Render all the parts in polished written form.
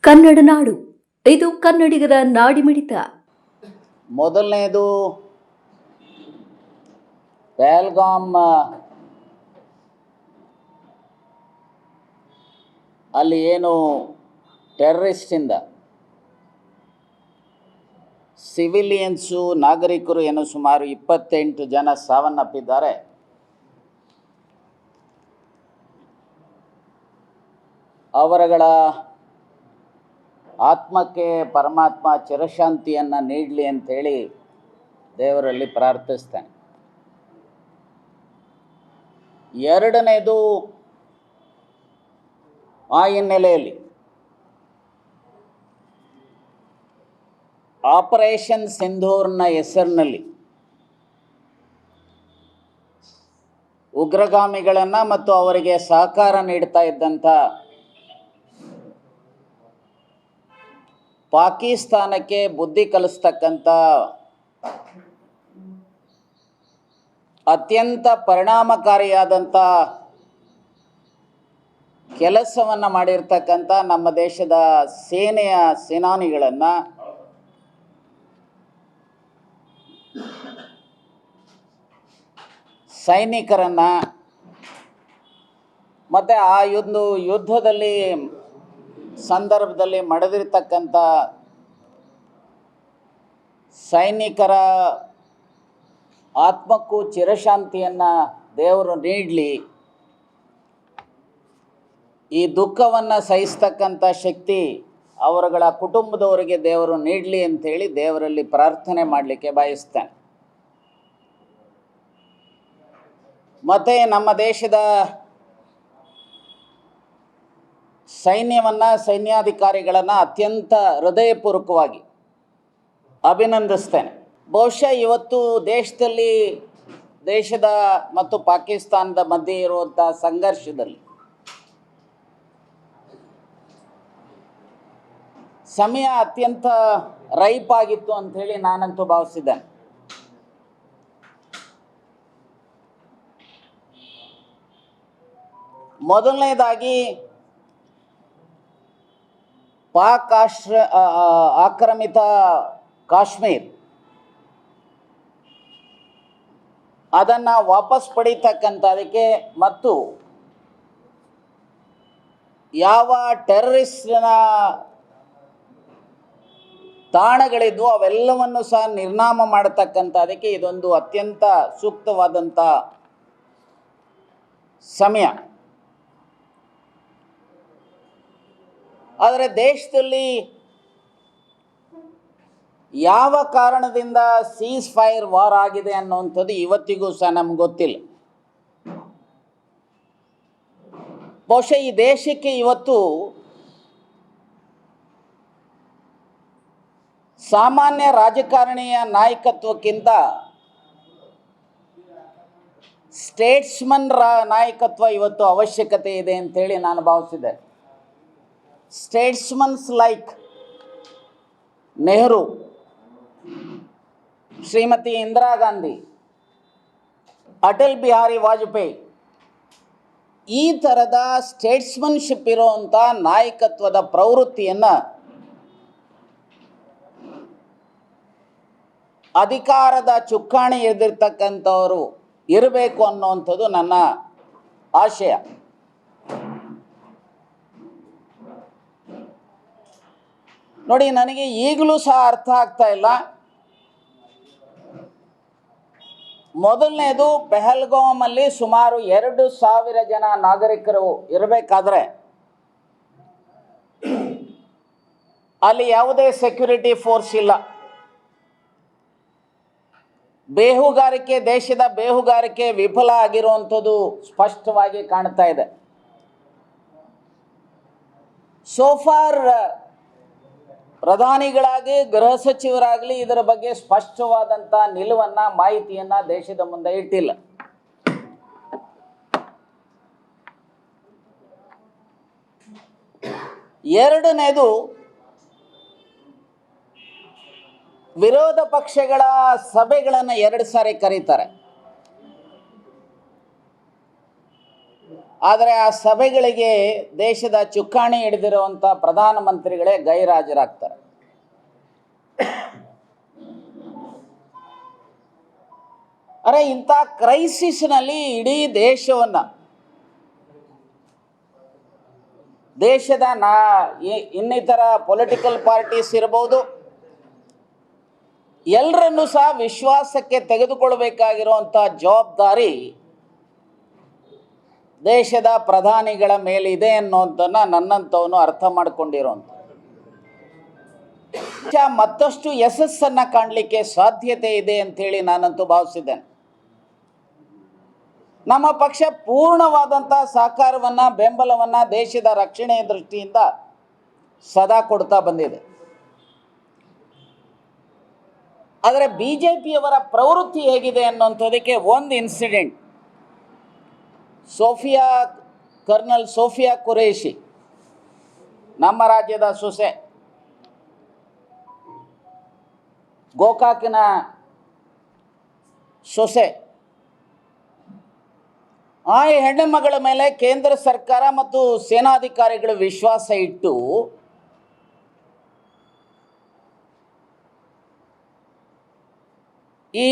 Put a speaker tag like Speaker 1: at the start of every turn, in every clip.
Speaker 1: ಕನ್ನಡ ನಾಡು, ಇದು ಕನ್ನಡಿಗರ ನಾಡಿಮಿಡಿತ.
Speaker 2: ಮೊದಲನೇದು ಪಹಲ್ಗಾಮ್ ಅಲ್ಲಿ ಏನು ಟೆರರಿಸ್ಟಿಂದ ಸಿವಿಲಿಯನ್ಸು ನಾಗರಿಕರು ಏನು ಸುಮಾರು 28 ಜನ ಸಾವನ್ನಪ್ಪಿದ್ದಾರೆ. ಅವರುಗಳ ಆತ್ಮಕ್ಕೆ ಪರಮಾತ್ಮ ಚಿರಶಾಂತಿಯನ್ನು ನೀಡಲಿ ಅಂಥೇಳಿ ದೇವರಲ್ಲಿ ಪ್ರಾರ್ಥಿಸ್ತೇನೆ. ಎರಡನೇದು, ಆ ಹಿನ್ನೆಲೆಯಲ್ಲಿ ಆಪರೇಷನ್ ಸಿಂಧೂರ್ನ ಹೆಸರಿನಲ್ಲಿ ಉಗ್ರಗಾಮಿಗಳನ್ನು ಮತ್ತು ಅವರಿಗೆ ಸಹಕಾರ ನೀಡ್ತಾ ಇದ್ದಂಥ ಪಾಕಿಸ್ತಾನಕ್ಕೆ ಬುದ್ಧಿ ಕಲಿಸ್ತಕ್ಕಂಥ ಅತ್ಯಂತ ಪರಿಣಾಮಕಾರಿಯಾದಂಥ ಕೆಲಸವನ್ನು ಮಾಡಿರ್ತಕ್ಕಂಥ ನಮ್ಮ ದೇಶದ ಸೇನೆಯ ಸೇನಾನಿಗಳನ್ನು ಸೈನಿಕರನ್ನು ಮತ್ತು ಆ ಯುದ್ಧದಲ್ಲಿ ಸಂದರ್ಭದಲ್ಲಿ ಮಡಿದಿರ್ತಕ್ಕಂಥ ಸೈನಿಕರ ಆತ್ಮಕ್ಕೂ ಚಿರಶಾಂತಿಯನ್ನು ದೇವರು ನೀಡಲಿ, ಈ ದುಃಖವನ್ನು ಸಹಿಸ್ತಕ್ಕಂಥ ಶಕ್ತಿ ಅವರುಗಳ ಕುಟುಂಬದವರಿಗೆ ದೇವರು ನೀಡಲಿ ಅಂಥೇಳಿ ದೇವರಲ್ಲಿ ಪ್ರಾರ್ಥನೆ ಮಾಡಲಿಕ್ಕೆ ಬಯಸ್ತೇನೆ. ಮತ್ತು ನಮ್ಮ ದೇಶದ ಸೈನ್ಯಾಧಿಕಾರಿಗಳನ್ನು ಅತ್ಯಂತ ಹೃದಯಪೂರ್ವಕವಾಗಿ ಅಭಿನಂದಿಸ್ತೇನೆ. ಬಹುಶಃ ಇವತ್ತು ದೇಶದ ಮತ್ತು ಪಾಕಿಸ್ತಾನದ ಮಧ್ಯೆ ಇರುವಂಥ ಸಂಘರ್ಷದಲ್ಲಿ ಸಮಯ ಅತ್ಯಂತ ರೈಪ್ ಆಗಿತ್ತು ಅಂಥೇಳಿ ನಾನಂತೂ ಭಾವಿಸಿದ್ದೇನೆ. ಮೊದಲನೇದಾಗಿ ಪಾಕ್ ಆಕ್ರಮಿತ ಕಾಶ್ಮೀರ್ ಅದನ್ನು ವಾಪಸ್ ಪಡೀತಕ್ಕಂಥದಕ್ಕೆ ಮತ್ತು ಯಾವ ಟೆರರಿಸ್ಟ್ನ ತಾಣಗಳಿದ್ವು ಅವೆಲ್ಲವನ್ನು ಸಹ ನಿರ್ನಾಮ ಮಾಡತಕ್ಕಂಥದಕ್ಕೆ ಇದೊಂದು ಅತ್ಯಂತ ಸೂಕ್ತವಾದಂಥ ಸಮಯ. ಆದರೆ ದೇಶದಲ್ಲಿ ಯಾವ ಕಾರಣದಿಂದ ಸೀಸ್ ಫೈರ್ ವಾರ್ ಆಗಿದೆ ಅನ್ನುವಂಥದ್ದು ಇವತ್ತಿಗೂ ಸಹ ನಮ್ಗೆ ಗೊತ್ತಿಲ್ಲ. ಬಹುಶಃ ಈ ದೇಶಕ್ಕೆ ಇವತ್ತು ಸಾಮಾನ್ಯ ರಾಜಕಾರಣಿಯ ನಾಯಕತ್ವಕ್ಕಿಂತ ಸ್ಟೇಟ್ಸ್ಮನ್ ನಾಯಕತ್ವ ಇವತ್ತು ಅವಶ್ಯಕತೆ ಇದೆ ಅಂಥೇಳಿ ನಾನು ಭಾವಿಸಿದೆ. ಸ್ಟೇಟ್ಸ್ಮನ್ಸ್ ಲೈಕ್ ನೆಹರು, ಶ್ರೀಮತಿ ಇಂದಿರಾ ಗಾಂಧಿ, ಅಟಲ್ ಬಿಹಾರಿ ವಾಜಪೇಯಿ, ಈ ಥರದ ಸ್ಟೇಟ್ಸ್ಮನ್ಶಿಪ್ ಇರುವಂಥ ನಾಯಕತ್ವದ ಪ್ರವೃತ್ತಿಯನ್ನು ಅಧಿಕಾರದ ಚುಕ್ಕಾಣಿ ಎದ್ದಿರ್ತಕ್ಕಂಥವರು ಇರಬೇಕು ಅನ್ನುವಂಥದ್ದು ನನ್ನ ಆಶಯ. ನೋಡಿ, ನನಗೆ ಈಗಲೂ ಸಹ ಅರ್ಥ ಆಗ್ತಾ ಇಲ್ಲ. ಮೊದಲನೇದು, ಪಹಲ್ಗಾಮಲ್ಲಿ ಸುಮಾರು 2,000 ಜನ ನಾಗರಿಕರು ಇರಬೇಕಾದ್ರೆ ಅಲ್ಲಿ ಯಾವುದೇ ಸೆಕ್ಯೂರಿಟಿ ಫೋರ್ಸ್ ಇಲ್ಲ. ದೇಶದ ಬೇಹುಗಾರಿಕೆ ವಿಫಲ ಆಗಿರುವಂಥದ್ದು ಸ್ಪಷ್ಟವಾಗಿ ಕಾಣ್ತಾ ಇದೆ. ಸೋಫಾರ್ ಪ್ರಧಾನಿಗಳಾಗಿ ಗೃಹ ಸಚಿವರಾಗಲಿ ಇದರ ಬಗ್ಗೆ ಸ್ಪಷ್ಟವಾದಂಥ ನಿಲುವನ್ನು ಮಾಹಿತಿಯನ್ನು ದೇಶದ ಮುಂದೆ ಇಟ್ಟಿಲ್ಲ. ಎರಡನೇದು, ವಿರೋಧ ಪಕ್ಷಗಳ ಸಭೆಗಳನ್ನು 2 ಸಾರಿ ಕರೀತಾರೆ. ಆದರೆ ಆ ಸಭೆಗಳಿಗೆ ದೇಶದ ಚುಕ್ಕಾಣಿ ಹಿಡಿದಿರುವಂಥ ಪ್ರಧಾನಮಂತ್ರಿಗಳೇ ಗೈರಾಜರಾಗ್ತಾರೆ. ಅರೆ, ಇಂಥ ಕ್ರೈಸಿಸ್ನಲ್ಲಿ ಇಡೀ ದೇಶವನ್ನು, ದೇಶದ ಇನ್ನಿತರ ಪೊಲಿಟಿಕಲ್ ಪಾರ್ಟೀಸ್ ಇರ್ಬೋದು, ಎಲ್ಲರನ್ನೂ ಸಹ ವಿಶ್ವಾಸಕ್ಕೆ ತೆಗೆದುಕೊಳ್ಬೇಕಾಗಿರುವಂಥ ಜವಾಬ್ದಾರಿ ದೇಶದ ಪ್ರಧಾನಿಗಳ ಮೇಲಿದೆ ಅನ್ನೋದನ್ನು ನನ್ನಂಥವನು ಅರ್ಥ ಮಾಡಿಕೊಂಡಿರುವಂಥ ಮತ್ತಷ್ಟು ಯಶಸ್ಸನ್ನು ಕಾಣಲಿಕ್ಕೆ ಸಾಧ್ಯತೆ ಇದೆ ಅಂಥೇಳಿ ನಾನಂತೂ ಭಾವಿಸಿದ್ದೇನೆ. ನಮ್ಮ ಪಕ್ಷ ಪೂರ್ಣವಾದಂಥ ಸಹಕಾರವನ್ನು, ಬೆಂಬಲವನ್ನು ದೇಶದ ರಕ್ಷಣೆಯ ದೃಷ್ಟಿಯಿಂದ ಸದಾ ಕೊಡ್ತಾ ಬಂದಿದೆ. ಆದರೆ BJPಯವರ ಪ್ರವೃತ್ತಿ ಹೇಗಿದೆ ಅನ್ನೋಂಥದಕ್ಕೆ ಒಂದು ಇನ್ಸಿಡೆಂಟ್, ಕರ್ನಲ್ ಸೋಫಿಯಾ ಕುರೇಶಿ, ನಮ್ಮ ರಾಜ್ಯದ ಸೊಸೆ, ಗೋಕಾಕಿನ ಸೊಸೆ, ಆ ಹೆಣ್ಣು ಮಗಳ ಮೇಲೆ ಕೇಂದ್ರ ಸರ್ಕಾರ ಮತ್ತು ಸೇನಾಧಿಕಾರಿಗಳು ವಿಶ್ವಾಸ ಇಟ್ಟು ಈ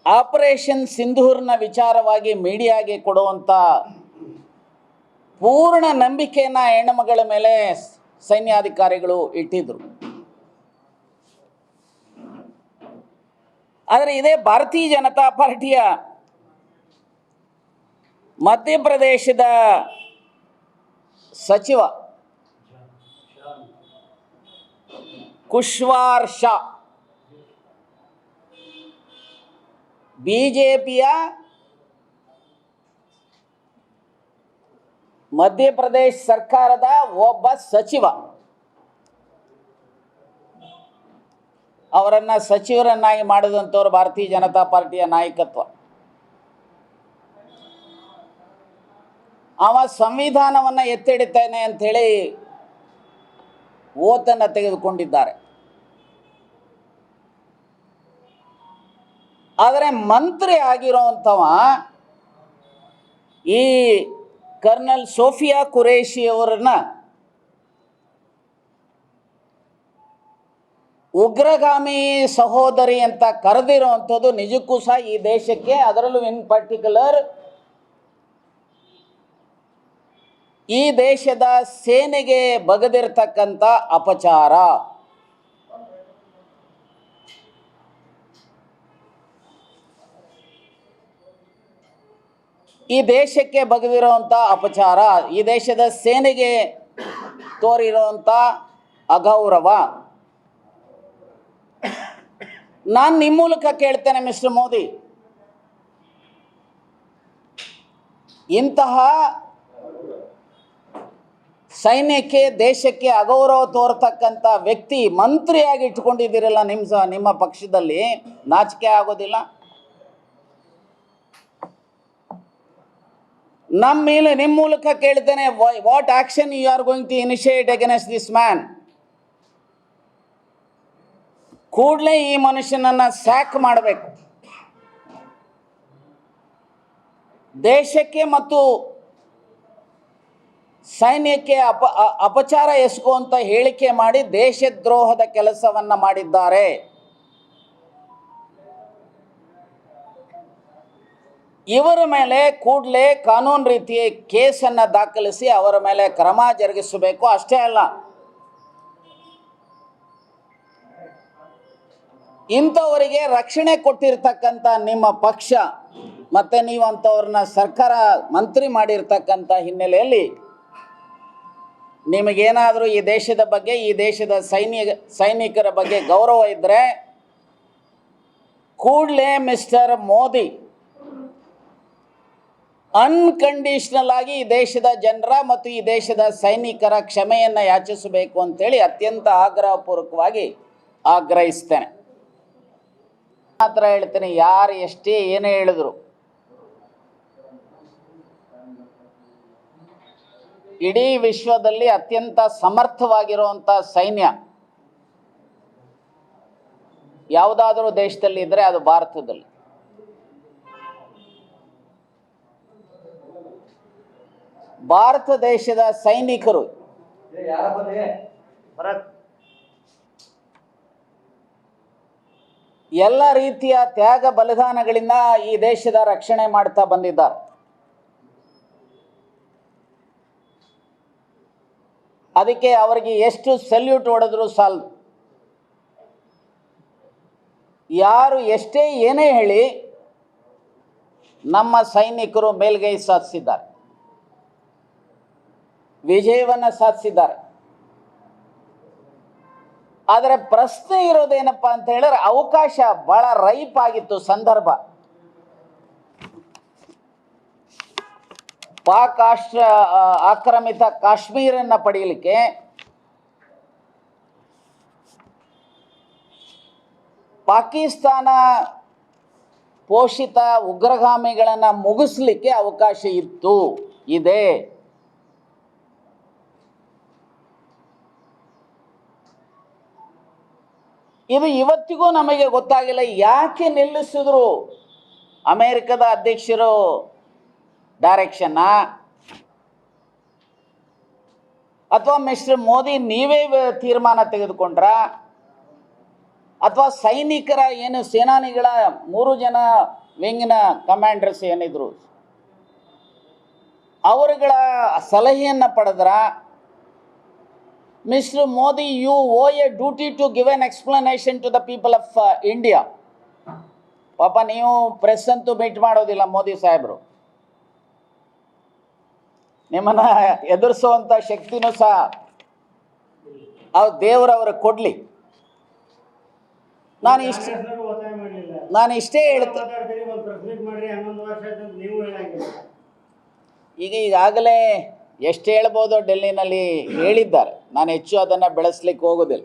Speaker 2: ಆಪರೇಷನ್ ಸಿಂಧೂರ್ನ ವಿಚಾರವಾಗಿ ಮೀಡಿಯಾಗೆ ಕೊಡುವಂಥ ಪೂರ್ಣ ನಂಬಿಕೆಯನ್ನು ಹೆಣ್ಣುಮಗಳ ಮೇಲೆ ಸೈನ್ಯಾಧಿಕಾರಿಗಳು ಇಟ್ಟಿದ್ದರು. ಆದರೆ ಇದೇ ಭಾರತೀಯ ಜನತಾ ಪಾರ್ಟಿಯ ಮಧ್ಯಪ್ರದೇಶದ ಸಚಿವ ಕುಶ್ವಾರ್ ಶಾ BJPಯ ಮಧ್ಯಪ್ರದೇಶ ಸರ್ಕಾರದ ಒಬ್ಬ ಸಚಿವ, ಅವರನ್ನು ಸಚಿವರನ್ನಾಗಿ ಮಾಡಿದಂಥವ್ರು ಭಾರತೀಯ ಜನತಾ ಪಾರ್ಟಿಯ ನಾಯಕತ್ವ. ಅವ ಸಂವಿಧಾನವನ್ನು ಎತ್ತಿಡಿತೇನೆ ಅಂಥೇಳಿ ಓತನ್ನು ತೆಗೆದುಕೊಂಡಿದ್ದಾರೆ. ಆದರೆ ಮಂತ್ರಿ ಆಗಿರೋವಂಥವ ಈ ಕರ್ನಲ್ ಸೋಫಿಯಾ ಕುರೇಶಿಯವರನ್ನ ಉಗ್ರಗಾಮಿ ಸಹೋದರಿ ಅಂತ ಕರೆದಿರೋವಂಥದ್ದು ನಿಜಕ್ಕೂ ಸಹ ಈ ದೇಶಕ್ಕೆ, ಅದರಲ್ಲೂ ಇನ್ ಪರ್ಟಿಕ್ಯುಲರ್ ಈ ದೇಶದ ಸೇನೆಗೆ ಬಗೆದಿರ್ತಕ್ಕಂಥ ಅಪಚಾರ. ಈ ದೇಶಕ್ಕೆ ಬಗೆದಿರುವಂಥ ಅಪಚಾರ, ಈ ದೇಶದ ಸೇನೆಗೆ ತೋರಿರುವಂಥ ಅಗೌರವ. ನಾನು ನಿಮ್ಮ ಮೂಲಕ ಕೇಳ್ತೇನೆ ಮಿಸ್ಟರ್ ಮೋದಿ, ಇಂತಹ ಸೈನ್ಯಕ್ಕೆ, ದೇಶಕ್ಕೆ ಅಗೌರವ ತೋರ್ತಕ್ಕಂಥ ವ್ಯಕ್ತಿ ಮಂತ್ರಿಯಾಗಿ ಇಟ್ಕೊಂಡಿದ್ದೀರಲ್ಲ ನಿಮ್ಮ ಪಕ್ಷದಲ್ಲಿ, ನಾಚಿಕೆ ಆಗೋದಿಲ್ಲ? ನಿಮ್ಮ ಮೂಲಕ ಕೇಳ್ತೇನೆ, what action you are going to initiate against this man? ಕೂಡಲೇ ಈ ಮನುಷ್ಯನನ್ನು ಸ್ಯಾಕ್ ಮಾಡಬೇಕು. ದೇಶಕ್ಕೆ ಮತ್ತು ಸೈನ್ಯಕ್ಕೆ ಅಪಚಾರ ಎಸಗುವಂಥ ಹೇಳಿಕೆ ಮಾಡಿ ದೇಶದ್ರೋಹದ ಕೆಲಸವನ್ನು ಮಾಡಿದ್ದಾರೆ. ಇವರ ಮೇಲೆ ಕೂಡಲೇ ಕಾನೂನು ರೀತಿಯ ಕೇಸನ್ನು ದಾಖಲಿಸಿ ಅವರ ಮೇಲೆ ಕ್ರಮ ಜರುಗಿಸಬೇಕು. ಅಷ್ಟೇ ಅಲ್ಲ, ಇಂಥವರಿಗೆ ರಕ್ಷಣೆ ಕೊಟ್ಟಿರ್ತಕ್ಕಂಥ ನಿಮ್ಮ ಪಕ್ಷ ಮತ್ತು ನೀವು ಅಂಥವ್ರನ್ನ ಸರ್ಕಾರ ಮಂತ್ರಿ ಮಾಡಿರ್ತಕ್ಕಂಥ ಹಿನ್ನೆಲೆಯಲ್ಲಿ ನಿಮಗೇನಾದರೂ ಈ ದೇಶದ ಬಗ್ಗೆ, ಈ ದೇಶದ ಸೈನಿಕರ ಬಗ್ಗೆ ಗೌರವ ಇದ್ದರೆ ಕೂಡಲೇ ಮಿಸ್ಟರ್ ಮೋದಿ ಅನ್ಕಂಡೀಷನಲ್ ಆಗಿ ಈ ದೇಶದ ಜನರ ಮತ್ತು ಈ ದೇಶದ ಸೈನಿಕರ ಕ್ಷಮೆಯನ್ನು ಯಾಚಿಸಬೇಕು ಅಂತೇಳಿ ಅತ್ಯಂತ ಆಗ್ರಹಪೂರ್ವಕವಾಗಿ ಆಗ್ರಹಿಸ್ತೇನೆ. ಮಾತ್ರ ಹೇಳ್ತೇನೆ, ಯಾರು ಎಷ್ಟೇ ಏನೇ ಹೇಳಿದ್ರು ಇಡೀ ವಿಶ್ವದಲ್ಲಿ ಅತ್ಯಂತ ಸಮರ್ಥವಾಗಿರುವಂಥ ಸೈನ್ಯ ಯಾವುದಾದರೂ ದೇಶದಲ್ಲಿ ಇದ್ದರೆ ಅದು ಭಾರತದಲ್ಲಿ. ಭಾರತ ದೇಶದ ಸೈನಿಕರು ಎಲ್ಲ ರೀತಿಯ ತ್ಯಾಗ ಬಲಿದಾನಗಳಿಂದ ಈ ದೇಶದ ರಕ್ಷಣೆ ಮಾಡ್ತಾ ಬಂದಿದ್ದಾರೆ. ಅದಕ್ಕೆ ಅವರಿಗೆ ಎಷ್ಟು ಸಲ್ಯೂಟ್ ಹೊಡೆದ್ರು ಸಾಲದು. ಯಾರು ಎಷ್ಟೇ ಏನೇ ಹೇಳಿ ನಮ್ಮ ಸೈನಿಕರು ಮೇಲ್ಗೈ ಸಾಧಿಸಿದ್ದಾರೆ, ವಿಜಯವನ್ನು ಸಾಧಿಸಿದ್ದಾರೆ. ಆದರೆ ಪ್ರಶ್ನೆ ಇರೋದೇನಪ್ಪ ಅಂತ ಹೇಳಿದ್ರೆ, ಅವಕಾಶ ಬಹಳ ರೈಪ್ ಆಗಿತ್ತು ಸಂದರ್ಭ. ಪಾಕ್ ಆಕ್ರಮಿತ ಕಾಶ್ಮೀರನ್ನು ಪಡೆಯಲಿಕ್ಕೆ ಪಾಕಿಸ್ತಾನ ಪೋಷಿತ ಉಗ್ರಗಾಮಿಗಳನ್ನು ಮುಗಿಸ್ಲಿಕ್ಕೆ ಅವಕಾಶ ಇತ್ತು, ಇದೆ. ಇದು ಇವತ್ತಿಗೂ ನಮಗೆ ಗೊತ್ತಾಗಿಲ್ಲ, ಯಾಕೆ ನಿಲ್ಲಿಸಿದ್ರು? ಅಮೇರಿಕದ ಅಧ್ಯಕ್ಷರು ಡೈರೆಕ್ಷನ್ನ ಅಥವಾ ಮಿಸ್ಟರ್ ಮೋದಿ ನೀವೇ ತೀರ್ಮಾನ ತೆಗೆದುಕೊಂಡ್ರ ಅಥವಾ ಸೈನಿಕರ ಏನು ಸೇನಾನಿಗಳ 3 ಜನ ವಿಂಗ್ನ ಕಮಾಂಡರ್ಸ್ ಏನಿದ್ರು ಅವರುಗಳ ಸಲಹೆಯನ್ನು ಪಡೆದ್ರ? Mister Modi, you owe a duty to give an explanation to the people of India. ಪಾಪ ನೀವು ಪ್ರೆಸ್ ಅಂತೂ ಮೀಟ್ ಮಾಡೋದಿಲ್ಲ ಮೋದಿ ಸಾಹೇಬರು, ನಿಮ್ಮನ್ನು ಎದುರಿಸುವಂಥ ಶಕ್ತಿನೂ ಸಹ ದೇವರವ್ರಿಗೆ ಕೊಡಲಿ. ನಾನು ಇಷ್ಟೇ ಹೇಳ್ತೇನೆ. ಈಗಾಗಲೇ ಎಷ್ಟು ಹೇಳ್ಬೋದು ಡೆಲ್ಲಿನಲ್ಲಿ ಹೇಳಿದ್ದಾರೆ, ನಾನು ಹೆಚ್ಚು ಅದನ್ನು ಬೆಳೆಸ್ಲಿಕ್ಕೆ ಹೋಗೋದಿಲ್ಲ.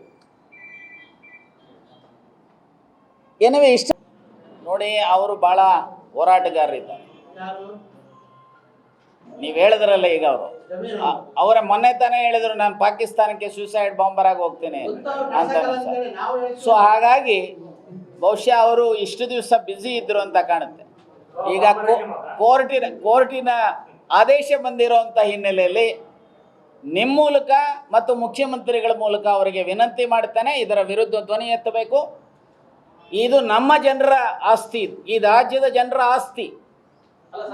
Speaker 2: ಏನವೇ ಇಷ್ಟ ನೋಡಿ, ಅವರು ಭಾಳ ಹೋರಾಟಗಾರರಿದ್ದಾರೆ. ನೀವು ಹೇಳಿದ್ರಲ್ಲ ಈಗ ಅವರ ಮೊನ್ನೆ ತಾನೇ ಹೇಳಿದ್ರು, ನಾನು ಪಾಕಿಸ್ತಾನಕ್ಕೆ ಸೂಸೈಡ್ ಬಾಂಬರ್ ಆಗಿ ಹೋಗ್ತೇನೆ ಅಂತ. ಸೊ ಹಾಗಾಗಿ ಬಹುಶಃ ಅವರು ಇಷ್ಟು ದಿವಸ ಬ್ಯುಸಿ ಇದ್ರು ಅಂತ ಕಾಣುತ್ತೆ. ಈಗ ಕೋರ್ಟಿನ ಆದೇಶ ಬಂದಿರುವಂಥ ಹಿನ್ನೆಲೆಯಲ್ಲಿ ನಿಮ್ಮ ಮೂಲಕ ಮತ್ತು ಮುಖ್ಯಮಂತ್ರಿಗಳ ಮೂಲಕ ಅವರಿಗೆ ವಿನಂತಿ ಮಾಡ್ತಾನೆ, ಇದರ ವಿರುದ್ಧ ಧ್ವನಿ ಎತ್ತಬೇಕು. ಇದು ನಮ್ಮ ಜನರ ಆಸ್ತಿ, ಈ ರಾಜ್ಯದ ಜನರ ಆಸ್ತಿ,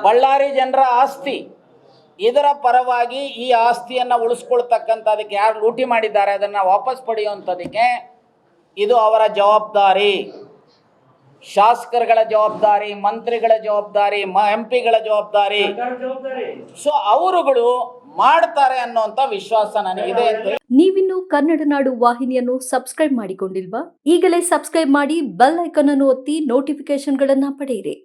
Speaker 2: ಬಳ್ಳಾರಿ ಜನರ ಆಸ್ತಿ. ಇದರ ಪರವಾಗಿ ಈ ಆಸ್ತಿಯನ್ನು ಉಳಿಸ್ಕೊಳ್ತಕ್ಕಂಥದಕ್ಕೆ ಯಾರು ಲೂಟಿ ಮಾಡಿದ್ದಾರೆ ಅದನ್ನು ವಾಪಸ್ ಪಡೆಯುವಂಥದಕ್ಕೆ ಇದು ಅವರ ಜವಾಬ್ದಾರಿ, ಶಾಸಕರುಗಳ ಜವಾಬ್ದಾರಿ, ಮಂತ್ರಿಗಳ ಜವಾಬ್ದಾರಿ, MP ಗಳ ಜವಾಬ್ದಾರಿ. ಸೊ ಅವರುಗಳು ಮಾಡ್ತಾರೆ ಅನ್ನುವಂಥ ವಿಶ್ವಾಸ ನನಗಿದೆ ಅಂತ.
Speaker 1: ನೀವಿನ್ನು ಕನ್ನಡ ನಾಡು ವಾಹಿನಿಯನ್ನು ಸಬ್ಸ್ಕ್ರೈಬ್ ಮಾಡಿಕೊಂಡಿಲ್ವಾ? ಈಗಲೇ ಸಬ್ಸ್ಕ್ರೈಬ್ ಮಾಡಿ, ಬೆಲ್ ಐಕಾನ್ ಅನ್ನು ಒತ್ತಿ ನೋಟಿಫಿಕೇಶನ್ಗಳನ್ನ ಪಡೆಯಿರಿ.